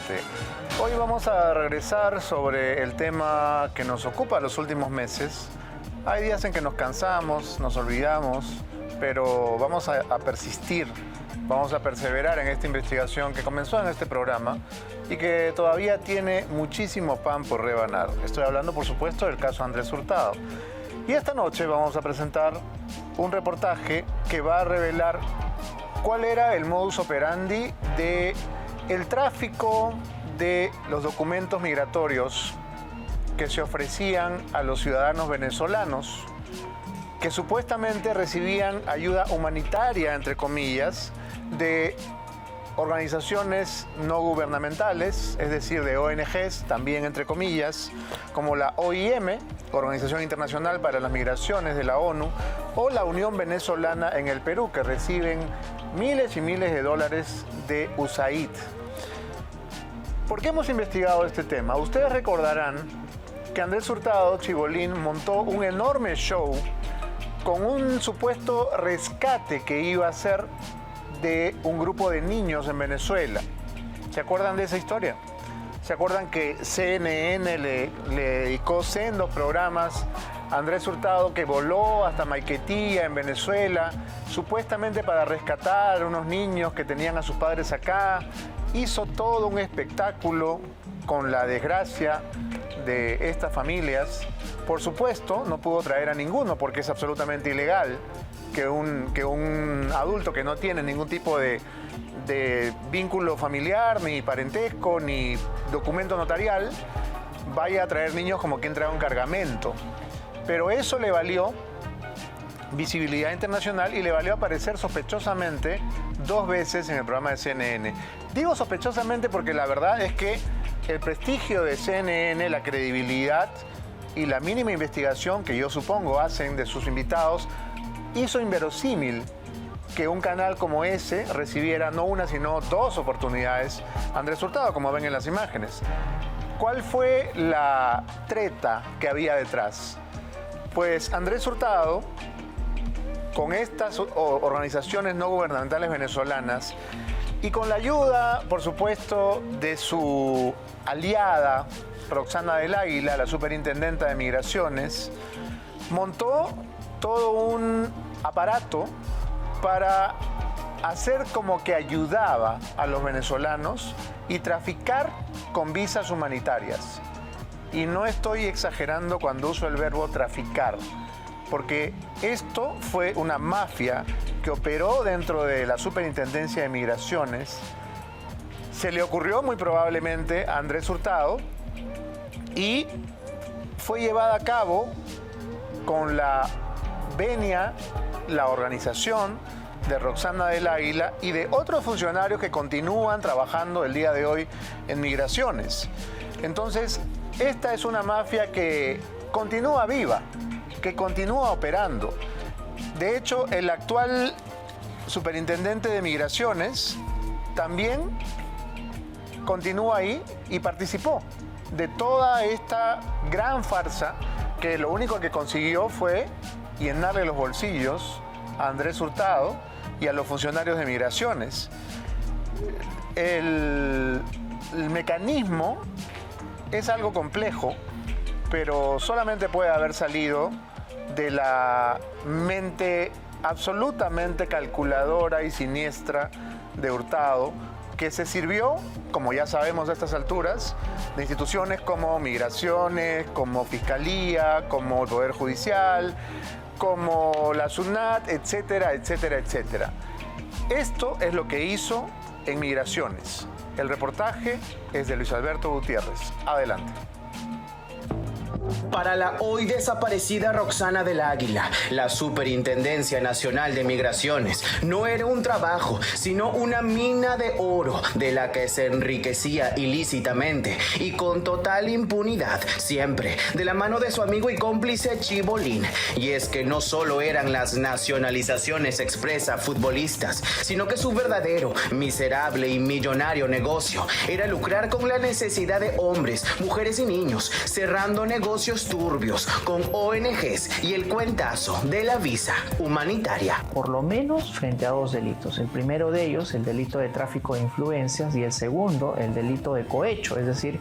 Adelante. Hoy vamos a regresar sobre el tema que nos ocupa los últimos meses. Hay días en que nos cansamos, nos olvidamos, pero vamos a persistir, vamos a perseverar en esta investigación que comenzó en este programa y que todavía tiene muchísimo pan por rebanar. Estoy hablando, por supuesto, del caso Andrés Hurtado. Y esta noche vamos a presentar un reportaje que va a revelar cuál era el modus operandi del tráfico de los documentos migratorios que se ofrecían a los ciudadanos venezolanos que supuestamente recibían ayuda humanitaria, entre comillas, de organizaciones no gubernamentales, es decir, de ONGs, también entre comillas, como la OIM, Organización Internacional para las Migraciones de la ONU, o la Unión Venezolana en el Perú, que reciben miles y miles de dólares de USAID. ¿Por qué hemos investigado este tema? Ustedes recordarán que Andrés Hurtado Chibolín montó un enorme show con un supuesto rescate que iba a hacer de un grupo de niños en Venezuela. ¿Se acuerdan de esa historia? ¿Se acuerdan que CNN le dedicó sendos programas a Andrés Hurtado, que voló hasta Maiquetía, en Venezuela, supuestamente para rescatar a unos niños que tenían a sus padres acá? Hizo todo un espectáculo con la desgracia de estas familias. Por supuesto, no pudo traer a ninguno porque es absolutamente ilegal que un adulto que no tiene ningún tipo de vínculo familiar, ni parentesco, ni documento notarial, vaya a traer niños como quien trae un cargamento. Pero eso le valió visibilidad internacional y le valió aparecer sospechosamente 2 veces en el programa de CNN. Digo sospechosamente porque la verdad es que el prestigio de CNN, la credibilidad y la mínima investigación que yo supongo hacen de sus invitados, hizo inverosímil que un canal como ese recibiera no una, sino 2 oportunidades a Andrés Hurtado, como ven en las imágenes. ¿Cuál fue la treta que había detrás? Pues Andrés Hurtado, con estas organizaciones no gubernamentales venezolanas y con la ayuda, por supuesto, de su aliada Roxana del Águila, la superintendenta de Migraciones, montó todo un aparato para hacer como que ayudaba a los venezolanos y traficar con visas humanitarias. Y no estoy exagerando cuando uso el verbo traficar, porque esto fue una mafia que operó dentro de la Superintendencia de Migraciones. Se le ocurrió muy probablemente a Andrés Hurtado y fue llevada a cabo con la venia, la organización de Roxana del Águila y de otros funcionarios que continúan trabajando el día de hoy en Migraciones. Entonces, esta es una mafia que continúa viva, que continúa operando. De hecho, el actual superintendente de Migraciones también continúa ahí y participó de toda esta gran farsa que lo único que consiguió fue llenarle los bolsillos a Andrés Hurtado y a los funcionarios de Migraciones. El mecanismo es algo complejo, pero solamente puede haber salido de la mente absolutamente calculadora y siniestra de Hurtado, que se sirvió, como ya sabemos a estas alturas, de instituciones como Migraciones, como Fiscalía, como el Poder Judicial, como la SUNAT, etcétera, etcétera, etcétera. Esto es lo que hizo en Migraciones. El reportaje es de Luis Alberto Gutiérrez. Adelante. Para la hoy desaparecida Roxana del Águila, la Superintendencia Nacional de Migraciones no era un trabajo, sino una mina de oro de la que se enriquecía ilícitamente y con total impunidad, siempre de la mano de su amigo y cómplice Chibolín. Y es que no solo eran las nacionalizaciones expresa futbolistas, sino que su verdadero, miserable y millonario negocio era lucrar con la necesidad de hombres, mujeres y niños, cerrando negocios negocios turbios con ONGs y el cuentazo de la visa humanitaria. Por lo menos frente a dos delitos. El primero de ellos, el delito de tráfico de influencias, y el segundo, el delito de cohecho, es decir,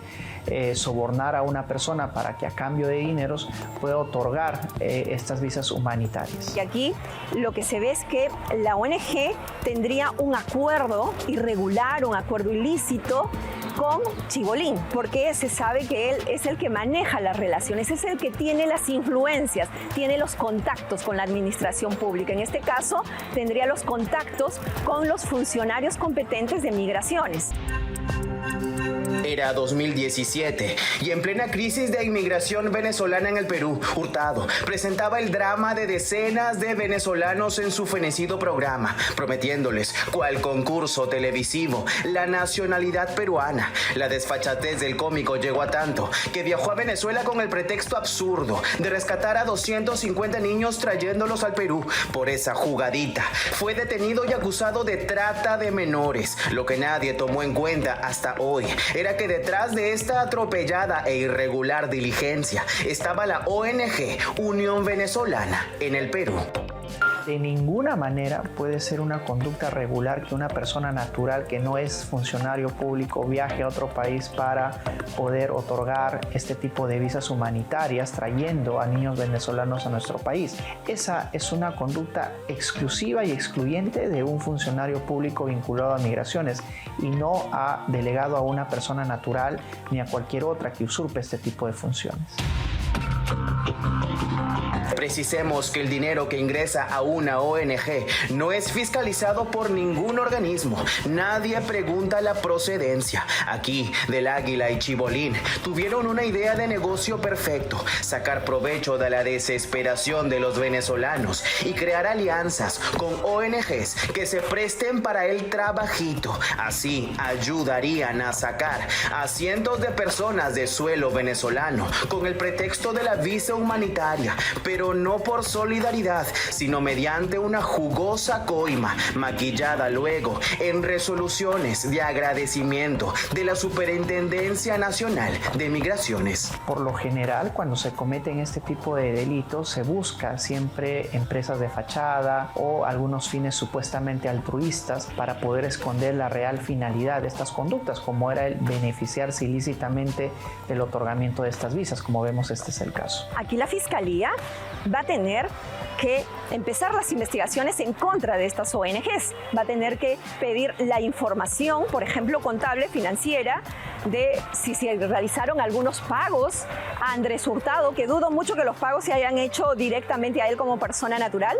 sobornar a una persona para que a cambio de dineros pueda otorgar estas visas humanitarias. Y aquí lo que se ve es que la ONG tendría un acuerdo irregular, un acuerdo ilícito con Chibolín, porque se sabe que él es el que maneja las relaciones, es el que tiene las influencias, tiene los contactos con la administración pública. En este caso, tendría los contactos con los funcionarios competentes de migraciones. Era 2017 y en plena crisis de inmigración venezolana en el Perú, Hurtado presentaba el drama de decenas de venezolanos en su fenecido programa, prometiéndoles, cual concurso televisivo, la nacionalidad peruana. La desfachatez del cómico llegó a tanto que viajó a Venezuela con el pretexto absurdo de rescatar a 250 niños trayéndolos al Perú. Por esa jugadita fue detenido y acusado de trata de menores. Lo que nadie tomó en cuenta hasta hoy era que detrás de esta atropellada e irregular diligencia estaba la ONG Unión Venezolana en el Perú. De ninguna manera puede ser una conducta regular que una persona natural que no es funcionario público viaje a otro país para poder otorgar este tipo de visas humanitarias trayendo a niños venezolanos a nuestro país. Esa es una conducta exclusiva y excluyente de un funcionario público vinculado a migraciones y no ha delegado a una persona natural ni a cualquier otra que usurpe este tipo de funciones. Precisemos que el dinero que ingresa a una ONG no es fiscalizado por ningún organismo. Nadie pregunta la procedencia. Aquí, Del Águila y Chibolín tuvieron una idea de negocio perfecto: sacar provecho de la desesperación de los venezolanos y crear alianzas con ONGs que se presten para el trabajito. Así ayudarían a sacar a cientos de personas de suelo venezolano con el pretexto de la visa humanitaria, pero no por solidaridad, sino mediante una jugosa coima, maquillada luego en resoluciones de agradecimiento de la Superintendencia Nacional de Migraciones. Por lo general, cuando se cometen este tipo de delitos, se busca siempre empresas de fachada o algunos fines supuestamente altruistas para poder esconder la real finalidad de estas conductas, como era el beneficiarse ilícitamente del otorgamiento de estas visas, como vemos este es el caso. Aquí la Fiscalía va a tener que empezar las investigaciones en contra de estas ONGs. Va a tener que pedir la información, por ejemplo, contable, financiera, de si se realizaron algunos pagos a Andrés Hurtado, que dudo mucho que los pagos se hayan hecho directamente a él como persona natural.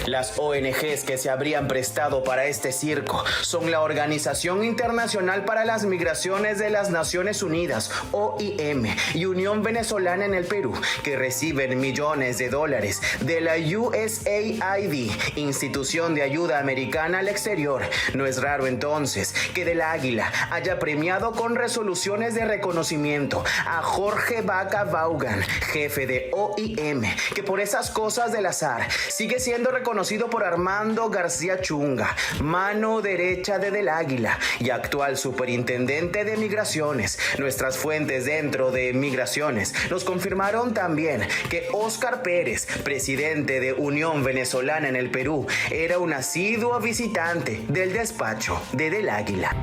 Las ONGs que se habrían prestado para este circo son la Organización Internacional para las Migraciones de las Naciones Unidas, OIM, y Unión Venezolana en el Perú, que reciben millones de dólares de la USAID, Institución de Ayuda Americana al Exterior. No es raro entonces que Del Águila haya premiado con resoluciones de reconocimiento a Jorge Vaca Vaughan, jefe de OIM, que por esas cosas del azar sigue siendo reconocido por Armando García Chunga, mano derecha de Del Águila y actual superintendente de Migraciones. Nuestras fuentes dentro de Migraciones nos confirmaron también que Óscar Pérez, presidente de Unión Venezolana en el Perú, era un asiduo visitante del despacho de Del Águila.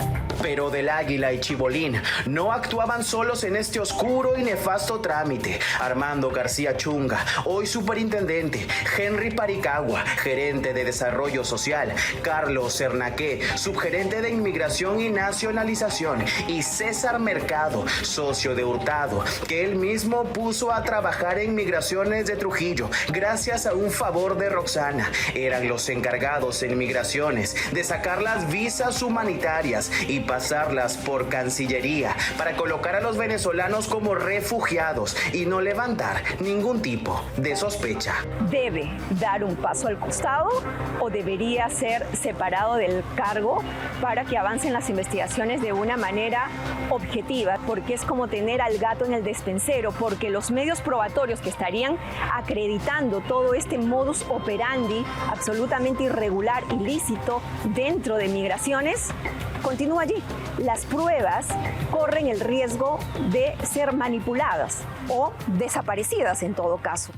Pero Del Águila y Chibolín no actuaban solos en este oscuro y nefasto trámite. Armando García Chunga, hoy superintendente, Henry Paricagua, gerente de Desarrollo Social, Carlos Cernaqué, subgerente de Inmigración y Nacionalización, y César Mercado, socio de Hurtado, que él mismo puso a trabajar en Migraciones de Trujillo gracias a un favor de Roxana, eran los encargados en Migraciones de sacar las visas humanitarias y pasarlas por Cancillería para colocar a los venezolanos como refugiados y no levantar ningún tipo de sospecha. Debe dar un paso al costado o debería ser separado del cargo para que avancen las investigaciones de una manera objetiva, porque es como tener al gato en el despensero, porque los medios probatorios que estarían acreditando todo este modus operandi absolutamente irregular, ilícito dentro de Migraciones, continúa allí. Las pruebas corren el riesgo de ser manipuladas o desaparecidas en todo caso.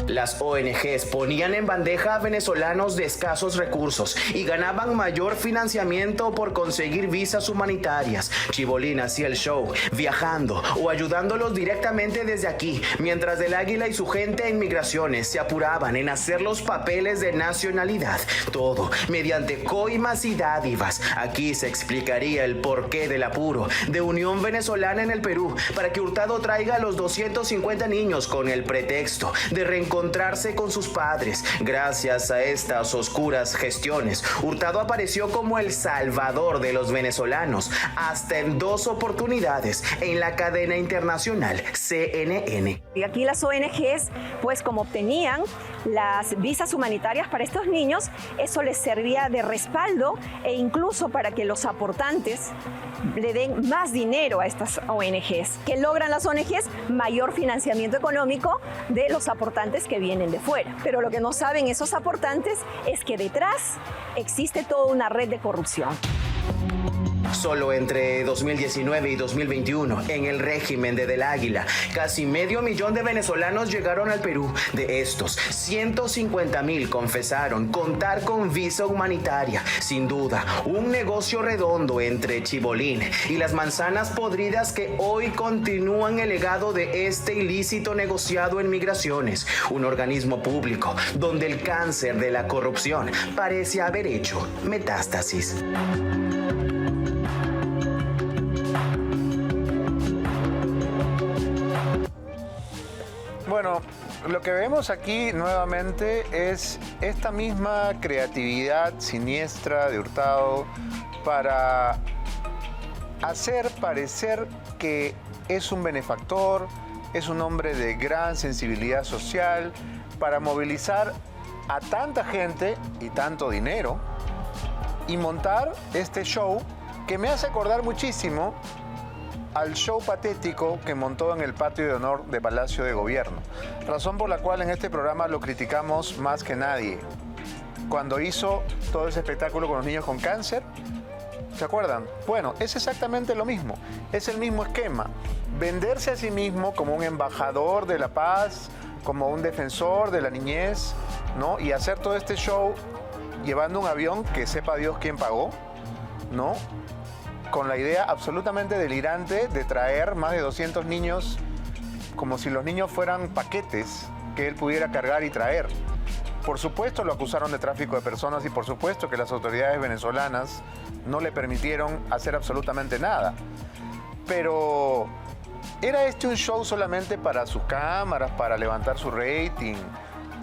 Las ONGs ponían en bandeja a venezolanos de escasos recursos y ganaban mayor financiamiento por conseguir visas humanitarias. Chibolín hacía el show, viajando o ayudándolos directamente desde aquí, mientras Del Águila y su gente en migraciones se apuraban en hacer los papeles de nacionalidad. Todo mediante coimas y dádivas. Aquí se explicaría el porqué del apuro de Unión Venezolana en el Perú para que Hurtado traiga a los 250 niños con el pretexto de reencontrarse con sus padres. Gracias a estas oscuras gestiones, Hurtado apareció como el salvador de los venezolanos, hasta en 2 oportunidades en la cadena internacional CNN. Y aquí las ONGs, pues como obtenían las visas humanitarias para estos niños, eso les servía de respaldo e incluso para que los aportantes le den más dinero a estas ONGs. ¿Qué logran las ONGs? Mayor financiamiento económico de los aportantes que vienen de fuera. Pero lo que no saben esos aportantes es que detrás existe toda una red de corrupción. Solo entre 2019 y 2021, en el régimen de Del Águila, casi 500,000 de venezolanos llegaron al Perú. De estos, 150,000 confesaron contar con visa humanitaria. Sin duda, un negocio redondo entre Chibolín y las manzanas podridas que hoy continúan el legado de este ilícito negociado en migraciones, un organismo público donde el cáncer de la corrupción parece haber hecho metástasis. Bueno, lo que vemos aquí nuevamente es esta misma creatividad siniestra de Hurtado para hacer parecer que es un benefactor, es un hombre de gran sensibilidad social, para movilizar a tanta gente y tanto dinero y montar este show que me hace acordar muchísimo al show patético que montó en el patio de honor de Palacio de Gobierno, razón por la cual en este programa lo criticamos más que nadie. Cuando hizo todo ese espectáculo con los niños con cáncer, ¿se acuerdan? Bueno, es exactamente lo mismo, es el mismo esquema, venderse a sí mismo como un embajador de la paz, como un defensor de la niñez, ¿no? Y hacer todo este show llevando un avión que sepa Dios quién pagó, ¿no? Con la idea absolutamente delirante de traer más de 200 niños como si los niños fueran paquetes que él pudiera cargar y traer. Por supuesto lo acusaron de tráfico de personas y por supuesto que las autoridades venezolanas no le permitieron hacer absolutamente nada. Pero ¿era este un show solamente para sus cámaras, para levantar su rating,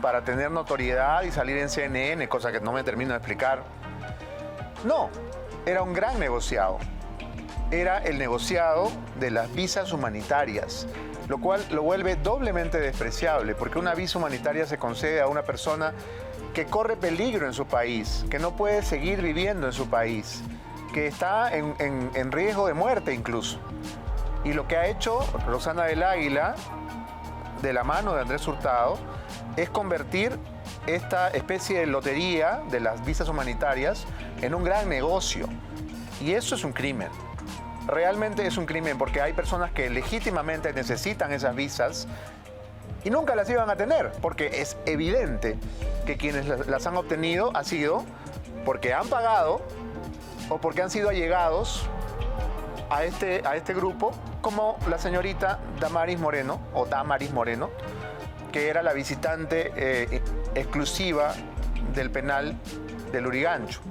para tener notoriedad y salir en CNN, cosa que no me termino de explicar? No, era un gran negociado. Era el negociado de las visas humanitarias, lo cual lo vuelve doblemente despreciable, porque una visa humanitaria se concede a una persona que corre peligro en su país, que no puede seguir viviendo en su país, que está en riesgo de muerte incluso. Y lo que ha hecho Roxana Del Águila, de la mano de Andrés Hurtado, es convertir esta especie de lotería de las visas humanitarias en un gran negocio. Y eso es un crimen. Realmente es un crimen porque hay personas que legítimamente necesitan esas visas y nunca las iban a tener, porque es evidente que quienes las han obtenido ha sido porque han pagado o porque han sido allegados a este grupo, como la señorita Damaris Moreno, que era la visitante exclusiva del penal del Lurigancho,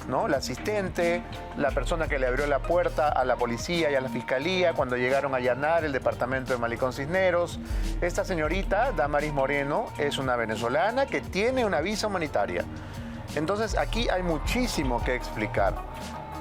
¿no? La asistente, la persona que le abrió la puerta a la policía y a la fiscalía cuando llegaron a allanar el departamento de Malecón Cisneros. Esta señorita, Damaris Moreno, es una venezolana que tiene una visa humanitaria. Entonces aquí hay muchísimo que explicar.